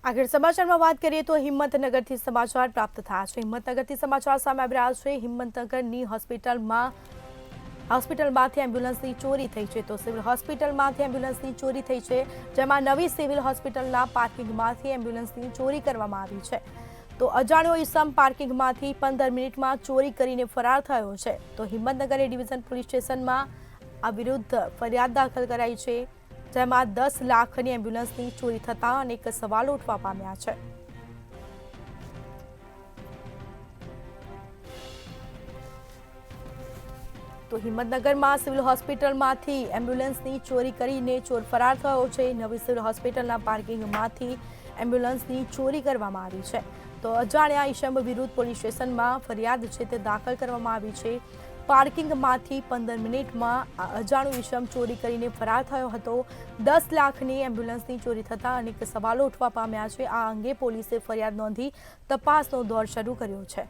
આગળ સમાચારમાં વાત કરીએ તો હિંમતનગરથી સમાચાર પ્રાપ્ત થયા છે। હિંમતનગરથી સમાચાર સામે આવી રહ્યા છે। હિંમતનગરની હોસ્પિટલમાંથી એમ્બ્યુલન્સની ચોરી થઈ છે। તો સિવિલ હોસ્પિટલમાંથી એમ્બ્યુલન્સની ચોરી થઈ છે, જેમાં નવી સિવિલ હોસ્પિટલના પાર્કિંગમાંથી એમ્બ્યુલન્સની ચોરી કરવામાં આવી છે। તો અજાણ્યો ઈસમ પાર્કિંગમાંથી 15 મિનિટમાં ચોરી કરીને ફરાર થયો છે। તો હિંમતનગર એ ડિવિઝન પોલીસ સ્ટેશનમાં આ વિરુદ્ધ ફરિયાદ દાખલ કરાઈ છે, જેમાં 10 લાખની એમ્બ્યુલન્સની ચોરી થતાં અનેક સવાલો ઉઠવા પામ્યા છે। તો હિંમતનગરમાં સિવિલ હોસ્પિટલમાંથી એમ્બ્યુલન્સની ચોરી કરીને ચોર ફરાર થયો છે। નવી સિવિલ હોસ્પિટલના પાર્કિંગમાંથી એમ્બ્યુલન્સની ચોરી કરવામાં આવી છે। તો અજાણ્યા ઈસમ વિરુદ્ધ પોલીસ સ્ટેશનમાં ફરિયાદ છે તે દાખલ કરવામાં આવી છે। પાર્કિંગમાંથી 15 મિનિટમાં અજાણ્યો ઈસમ ચોરી કરીને ફરાર થયો હતો। 10 લાખની એમ્બ્યુલન્સની ચોરી થતાં અનેક સવાલો ઉઠવા પામ્યા છે। આ અંગે પોલીસે ફરિયાદ નોંધી તપાસનો દોર શરૂ કર્યો છે।